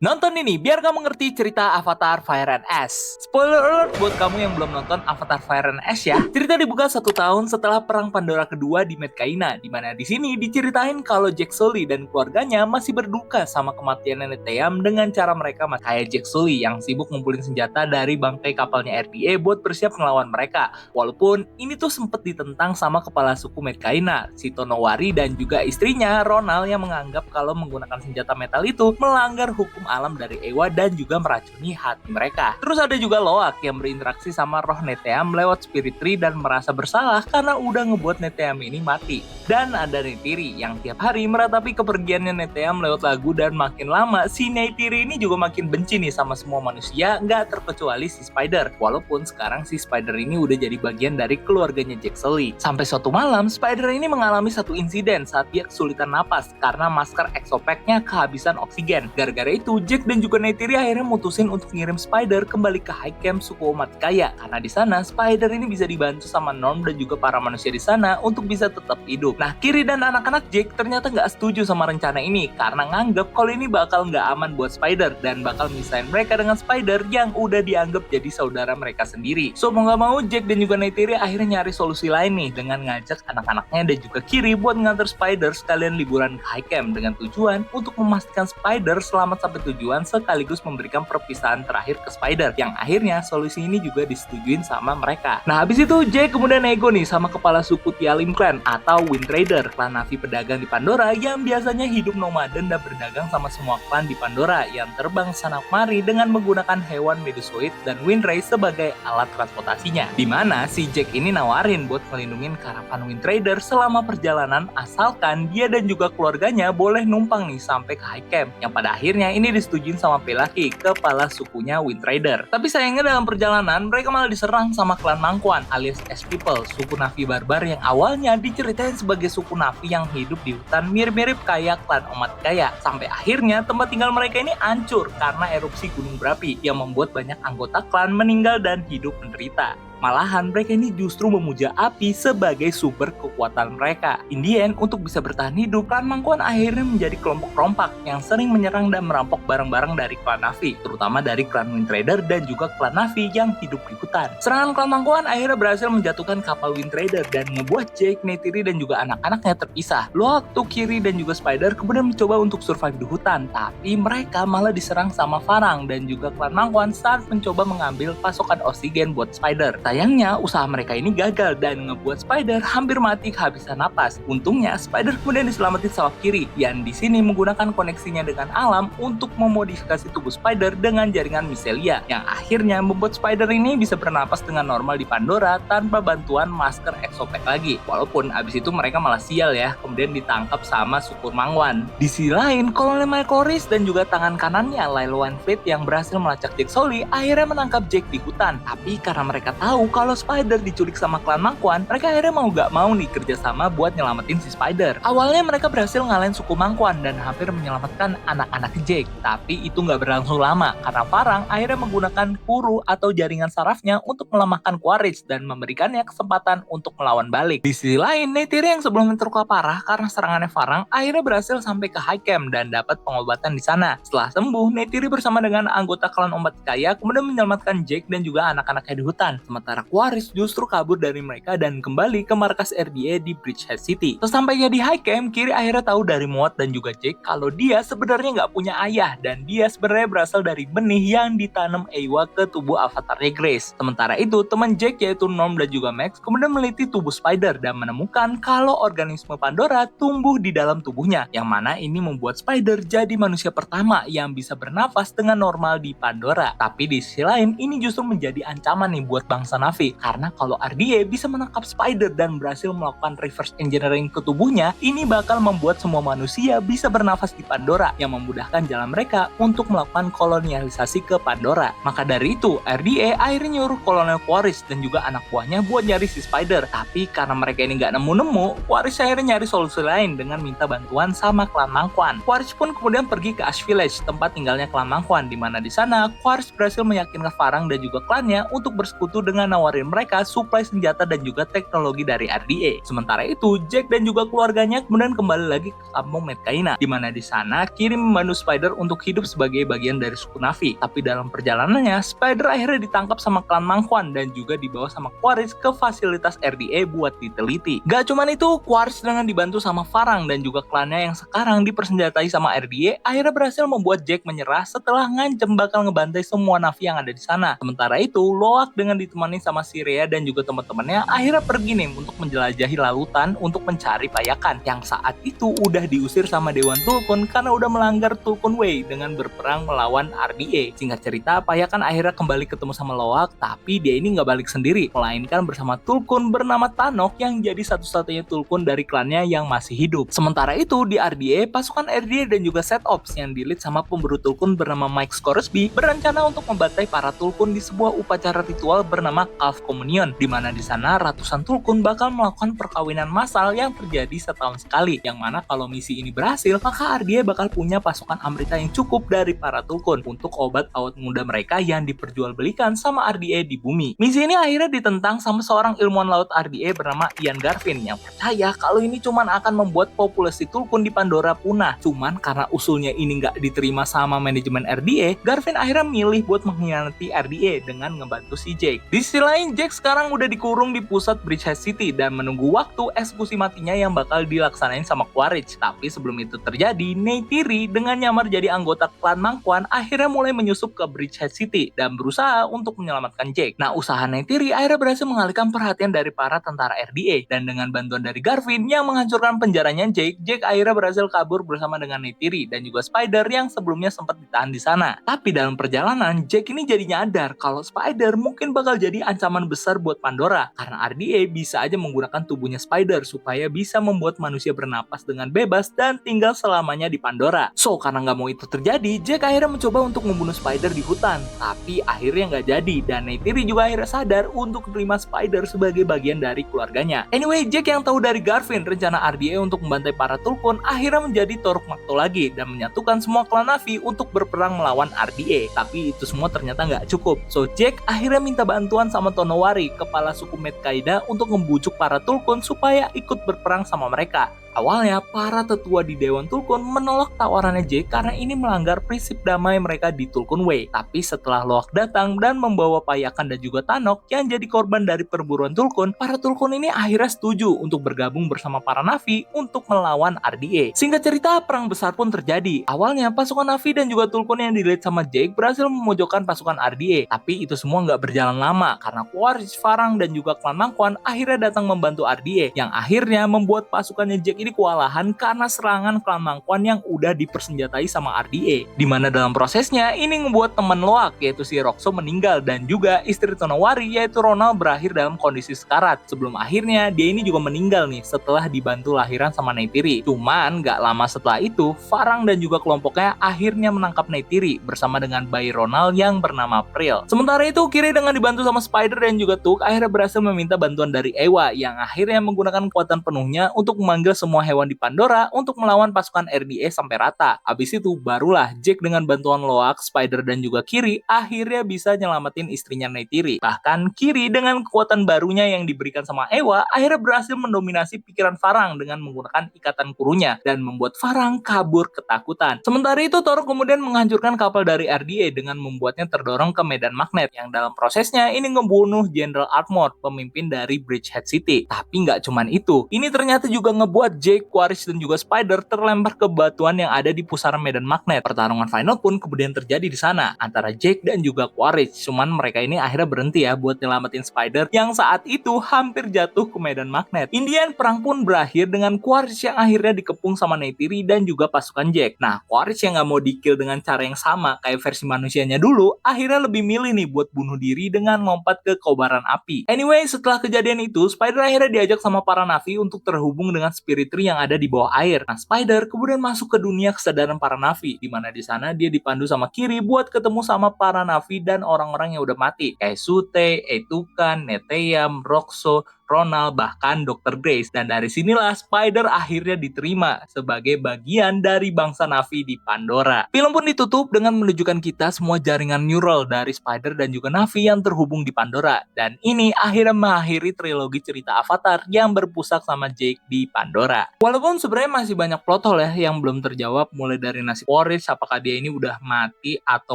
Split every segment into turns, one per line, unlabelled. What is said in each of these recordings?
Nonton ini biar kamu ngerti cerita Avatar Fire and Ash. Spoiler alert buat kamu yang belum nonton Avatar Fire and Ash ya. Cerita dibuka 1 tahun setelah Perang Pandora kedua di Medcaina, di mana di sini diceritain kalau Jack Sully dan keluarganya masih berduka sama kematian Nenek Theam dengan cara mereka kayak Jack Sully yang sibuk ngumpulin senjata dari bangkai kapalnya RDA buat bersiap melawan mereka. Walaupun ini tuh sempet ditentang sama kepala suku Medcaina, si Tonowari dan juga istrinya Ronald yang menganggap kalau menggunakan senjata metal itu melanggar hukum alam dari Ewa dan juga meracuni hati mereka. Terus ada juga Loak yang berinteraksi sama roh Neteyam lewat Spirit Tree dan merasa bersalah karena udah ngebuat Neteyam ini mati. Dan ada Neytiri yang tiap hari meratapi kepergiannya Neteyam lewat lagu dan makin lama si Neytiri ini juga makin benci nih sama semua manusia, nggak terkecuali si Spider. Walaupun sekarang si Spider ini udah jadi bagian dari keluarganya Jack Sully. Sampai suatu malam, Spider ini mengalami satu insiden saat dia kesulitan napas karena masker exopacknya kehabisan oksigen. Gara-gara itu, Jack dan juga Neytiri akhirnya mutusin untuk ngirim Spider kembali ke High Camp suku umat kaya karena di sana Spider ini bisa dibantu sama Norm dan juga para manusia di sana untuk bisa tetap hidup. Nah, Kiri dan anak-anak Jack ternyata nggak setuju sama rencana ini karena nganggep kalau ini bakal nggak aman buat Spider dan bakal misahin mereka dengan Spider yang udah dianggap jadi saudara mereka sendiri. So mau nggak mau Jack dan juga Neytiri akhirnya nyari solusi lain nih dengan ngajak anak-anaknya dan juga Kiri buat nganter Spider sekalian liburan ke High Camp dengan tujuan untuk memastikan Spider selamat sampai tujuan sekaligus memberikan perpisahan terakhir ke Spider yang akhirnya solusi ini juga disetujuin sama mereka. Nah habis itu Jack kemudian nego nih sama kepala suku Tialim Clan atau Wind Raider, klan Na'vi pedagang di Pandora yang biasanya hidup nomaden dan berdagang sama semua klan di Pandora yang terbang sana kemari dengan menggunakan hewan Medusoid dan Wind Ray sebagai alat transportasinya. Dimana si Jack ini nawarin buat melindungi karavan Wind Raider selama perjalanan asalkan dia dan juga keluarganya boleh numpang nih sampai ke High Camp yang pada akhirnya ini disetujuin sama Pelaki, kepala sukunya Wind Raider. Tapi sayangnya dalam perjalanan mereka malah diserang sama klan Mangkuan alias S-People, suku Na'vi barbar yang awalnya diceritain sebagai suku Na'vi yang hidup di hutan mirip-mirip kayak klan umat kaya. Sampai akhirnya tempat tinggal mereka ini hancur karena erupsi gunung berapi yang membuat banyak anggota klan meninggal dan hidup menderita. Malahan mereka ini justru memuja api sebagai sumber kekuatan mereka. In the end, untuk bisa bertahan hidup, klan Mangkuan akhirnya menjadi kelompok rompak yang sering menyerang dan merampok barang-barang dari klan Na'vi, terutama dari klan Wind Raider dan juga klan Na'vi yang hidup di hutan. Serangan klan Mangkuan akhirnya berhasil menjatuhkan kapal Wind Raider dan membuat Jack, Neytiri dan juga anak-anaknya terpisah. Loak, Kiri dan juga Spider kemudian mencoba untuk survive di hutan, tapi mereka malah diserang sama Farang dan juga klan Mangkuan saat mencoba mengambil pasokan oksigen buat Spider. Sayangnya usaha mereka ini gagal dan ngebuat Spider hampir mati kehabisan napas. Untungnya Spider kemudian diselamatin sama Kiri yang di sini menggunakan koneksinya dengan alam untuk memodifikasi tubuh Spider dengan jaringan micelia yang akhirnya membuat Spider ini bisa bernapas dengan normal di Pandora tanpa bantuan masker exopack lagi. Walaupun abis itu mereka malah sial ya, kemudian ditangkap sama suku Mangwan. Di sisi lain, Kolonel Michaelis dan juga tangan kanannya Lilo One Fleet yang berhasil melacak Jack Sully akhirnya menangkap Jack di hutan. Tapi karena mereka tahu kalau Spider diculik sama klan Mangkuan, mereka akhirnya mau gak mau nih kerjasama buat nyelamatin si Spider. Awalnya mereka berhasil ngalahin suku Mangkuan dan hampir menyelamatkan anak-anak Jack, tapi itu gak berlangsung lama karena Farang akhirnya menggunakan kuru atau jaringan sarafnya untuk melemahkan Quaritch dan memberikannya kesempatan untuk melawan balik. Di sisi lain, Neytiri yang sebelumnya terluka parah karena serangannya Farang akhirnya berhasil sampai ke High Camp dan dapat pengobatan di sana. Setelah sembuh, Neytiri bersama dengan anggota klan umat kaya kemudian menyelamatkan Jack dan juga anak-anaknya di hutan. Sementara Quaritch justru kabur dari mereka dan kembali ke markas RDA di Bridgehead City. Sesampainya di High Camp, Kiri akhirnya tahu dari Moat dan juga Jack kalau dia sebenarnya nggak punya ayah dan dia sebenarnya berasal dari benih yang ditanam Eywa ke tubuh avatarnya Grace. Sementara itu, teman Jack yaitu Norm dan juga Max kemudian meneliti tubuh Spider dan menemukan kalau organisme Pandora tumbuh di dalam tubuhnya, yang mana ini membuat Spider jadi manusia pertama yang bisa bernafas dengan normal di Pandora. Tapi di sisi lain, ini justru menjadi ancaman nih buat bangsa Na'vi karena kalau RDA bisa menangkap Spider dan berhasil melakukan reverse engineering ke tubuhnya, ini bakal membuat semua manusia bisa bernafas di Pandora yang memudahkan jalan mereka untuk melakukan kolonialisasi ke Pandora. Maka dari itu, RDA akhirnya nyuruh Kolonel Quaritch dan juga anak buahnya buat nyari si Spider. Tapi karena mereka ini nggak nemu-nemu, Quaritch akhirnya nyari solusi lain dengan minta bantuan sama klan Mangkuan. Quaritch pun kemudian pergi ke Ash Village, tempat tinggalnya klan Mangkuan, di mana di sana Quaritch berhasil meyakinkan Farang dan juga klannya untuk bersekutu dengan nawarin mereka suplai senjata dan juga teknologi dari RDA. Sementara itu, Jack dan juga keluarganya kemudian kembali lagi ke kampung Medcaina, di mana di sana Kiri membantu Spider untuk hidup sebagai bagian dari suku Na'vi. Tapi dalam perjalanannya, Spider akhirnya ditangkap sama klan Mangquan dan juga dibawa sama Quaritch ke fasilitas RDA buat diteliti. Gak cuman itu, Quaritch dengan dibantu sama Farang dan juga klannya yang sekarang dipersenjatai sama RDA akhirnya berhasil membuat Jack menyerah setelah ngancem bakal ngebantai semua Na'vi yang ada di sana. Sementara itu, Loak dengan ditemani sama Sirea dan juga teman-temannya akhirnya pergi nih untuk menjelajahi lautan untuk mencari Payakan yang saat itu udah diusir sama Dewan Tulkun karena udah melanggar Tulkun Way dengan berperang melawan RDA. Singkat cerita, Payakan akhirnya kembali ketemu sama Loak, tapi dia ini nggak balik sendiri, melainkan bersama Tulkun bernama Tanok yang jadi satu-satunya Tulkun dari klannya yang masih hidup. Sementara itu, di RDA, pasukan RDA dan juga Set Ops yang dilead sama pemburu Tulkun bernama Mike Scoresby berencana untuk membantai para Tulkun di sebuah upacara ritual bernama Calf Communion, di mana di sana ratusan Tulkun bakal melakukan perkawinan massal yang terjadi setahun sekali. Yang mana kalau misi ini berhasil, maka RDA bakal punya pasukan Amrita yang cukup dari para Tulkun untuk obat awet muda mereka yang diperjualbelikan sama RDA di bumi. Misi ini akhirnya ditentang sama seorang ilmuwan laut RDA bernama Ian Garvin yang percaya kalau ini cuman akan membuat populasi Tulkun di Pandora punah. Cuman karena usulnya ini nggak diterima sama manajemen RDA, Garvin akhirnya milih buat mengkhianati RDA dengan ngebantu si Jake. Di sisi lain, Jake sekarang udah dikurung di pusat Bridgehead City dan menunggu waktu eksekusi matinya yang bakal dilaksanain sama Quaritch. Tapi sebelum itu terjadi, Neytiri dengan nyamar jadi anggota klan Mangquan akhirnya mulai menyusup ke Bridgehead City dan berusaha untuk menyelamatkan Jake. Nah, usaha Neytiri akhirnya berhasil mengalihkan perhatian dari para tentara RDA dan dengan bantuan dari Garvin yang menghancurkan penjaranya Jake, Jake akhirnya berhasil kabur bersama dengan Neytiri dan juga Spider yang sebelumnya sempat ditahan di sana. Tapi dalam perjalanan, Jake ini jadi nyadar kalau Spider mungkin bakal jadi ancaman besar buat Pandora karena RDA bisa aja menggunakan tubuhnya Spider supaya bisa membuat manusia bernapas dengan bebas dan tinggal selamanya di Pandora. So, karena nggak mau itu terjadi, Jake akhirnya mencoba untuk membunuh Spider di hutan. Tapi akhirnya nggak jadi dan Neytiri juga akhirnya sadar untuk menerima Spider sebagai bagian dari keluarganya. Anyway, Jake yang tahu dari Garvin rencana RDA untuk membantai para Tulkun akhirnya menjadi Toruk Makto lagi dan menyatukan semua klan Na'vi untuk berperang melawan RDA. Tapi itu semua ternyata nggak cukup. So, Jake akhirnya minta bantuan sama Tonowari, kepala suku Medcaina, untuk membujuk para Tulkun supaya ikut berperang sama mereka. Awalnya, para tetua di Dewan Tulkun menolak tawarannya Jake karena ini melanggar prinsip damai mereka di Tulkun Way. Tapi setelah Loak datang dan membawa Payakan dan juga Tanok yang jadi korban dari perburuan Tulkun, para Tulkun ini akhirnya setuju untuk bergabung bersama para Na'vi untuk melawan RDA. Singkat cerita, perang besar pun terjadi. Awalnya, pasukan Na'vi dan juga Tulkun yang di-lead sama Jake berhasil memojokkan pasukan RDA. Tapi itu semua nggak berjalan lama karena Quaritch, Farang, dan juga klan Mangquan akhirnya datang membantu RDA yang akhirnya membuat pasukannya Jake ini kewalahan karena serangan klan Mangquan yang udah dipersenjatai sama RDA. Dimana dalam prosesnya ini membuat teman Loak yaitu si Roxo meninggal dan juga istri Tonowari yaitu Ronald berakhir dalam kondisi sekarat. Sebelum akhirnya dia ini juga meninggal nih setelah dibantu lahiran sama Neytiri. Cuman gak lama setelah itu Farang dan juga kelompoknya akhirnya menangkap Neytiri bersama dengan bayi Ronald yang bernama April. Sementara itu Kiri dengan dibantu sama Spider dan juga Tuk akhirnya berhasil meminta bantuan dari Eywa yang akhirnya menggunakan kekuatan penuhnya untuk memanggil semua hewan di Pandora untuk melawan pasukan RDA sampai rata. Habis itu barulah Jake dengan bantuan Loak, Spider dan juga Kiri akhirnya bisa nyelamatin istrinya Neytiri. Bahkan Kiri dengan kekuatan barunya yang diberikan sama Eywa akhirnya berhasil mendominasi pikiran Farang dengan menggunakan ikatan kurunya dan membuat Farang kabur ketakutan. Sementara itu Toruk kemudian menghancurkan kapal dari RDA dengan membuatnya terdorong ke medan magnet yang dalam prosesnya ini ngebunuh General Artmore, pemimpin dari Bridgehead City. Tapi nggak cuman itu, ini ternyata juga ngebuat Jake, Quaritch, dan juga Spider terlempar ke batuan yang ada di pusaran medan magnet. Pertarungan final pun kemudian terjadi di sana antara Jake dan juga Quaritch. Cuman mereka ini akhirnya berhenti ya buat nyelamatin Spider yang saat itu hampir jatuh ke medan magnet. Indian perang pun berakhir dengan Quaritch yang akhirnya dikepung sama Neytiri dan juga pasukan Jake. Nah, Quaritch yang nggak mau di-kill dengan cara yang sama kayak versi manusianya dulu, akhirnya lebih milih nih buat bunuh diri dengan lompat ke kobaran api. Anyway, setelah kejadian itu, Spider akhirnya diajak sama para Na'vi untuk terhubung dengan spirit tree yang ada di bawah air. Nah, Spider kemudian masuk ke dunia kesadaran para Na'vi, di mana di sana dia dipandu sama Kiri buat ketemu sama para Na'vi dan orang-orang yang udah mati, kayak Sute, Etukan, Neteyam, Roxo, Ronald, bahkan Dr. Grace. Dan dari sinilah Spider akhirnya diterima sebagai bagian dari bangsa Na'vi di Pandora. Film pun ditutup dengan menunjukkan kita semua jaringan neural dari Spider dan juga Na'vi yang terhubung di Pandora. Dan ini akhirnya mengakhiri trilogi cerita Avatar yang berpusat sama Jake di Pandora. Walaupun sebenarnya masih banyak plot hole ya yang belum terjawab, mulai dari nasib Waris, apakah dia ini udah mati atau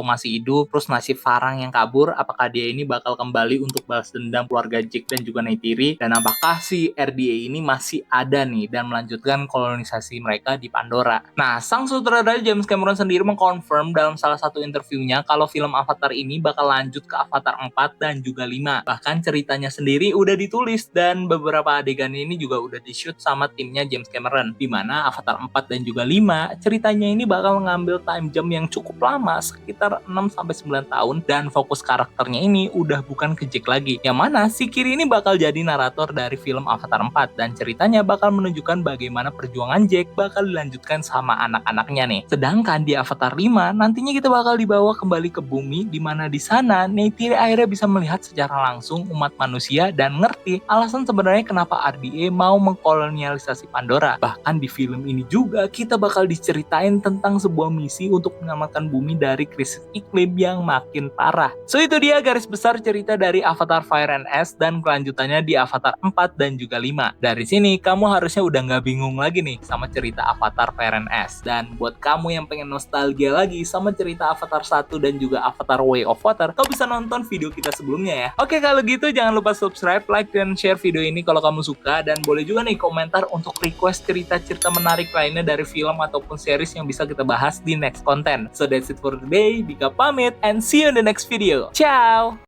masih hidup, terus nasib Farang yang kabur, apakah dia ini bakal kembali untuk balas dendam keluarga Jake dan juga Neytiri, dan apakah si RDA ini masih ada nih dan melanjutkan kolonisasi mereka di Pandora. Nah, sang sutradara James Cameron sendiri mengkonfirm dalam salah satu interviewnya kalau film Avatar ini bakal lanjut ke Avatar 4 dan juga 5. Bahkan ceritanya sendiri udah ditulis dan beberapa adegan ini juga udah di-shoot sama timnya James Cameron, di mana Avatar 4 dan juga 5 ceritanya ini bakal mengambil time jump yang cukup lama, sekitar 6-9 tahun, dan fokus karakternya ini udah bukan ke Jake lagi, yang mana si Kiri ini bakal jadi narator dari film Avatar 4 dan ceritanya bakal menunjukkan bagaimana perjuangan Jake bakal dilanjutkan sama anak-anaknya nih. Sedangkan di Avatar 5 nantinya kita bakal dibawa kembali ke bumi, di mana di sana Neytiri akhirnya bisa melihat secara langsung umat manusia dan ngerti alasan sebenarnya kenapa RDA mau mengkolonialisasi Pandora. Bahkan di film ini juga kita bakal diceritain tentang sebuah misi untuk menyelamatkan bumi dari krisis iklim yang makin parah. So itu dia garis besar cerita dari Avatar Fire and Ash dan kelanjutannya di Avatar 4 dan juga 5. Dari sini kamu harusnya udah nggak bingung lagi nih sama cerita Avatar Fire and Ash. Dan buat kamu yang pengen nostalgia lagi sama cerita Avatar 1 dan juga Avatar Way of Water, kau bisa nonton video kita sebelumnya ya. Oke, kalau gitu jangan lupa subscribe, like, dan share video ini kalau kamu suka, dan boleh juga nih komentar untuk request cerita-cerita menarik lainnya dari film ataupun series yang bisa kita bahas di next konten. So that's it for today. Dika pamit and see you in the next video. Ciao!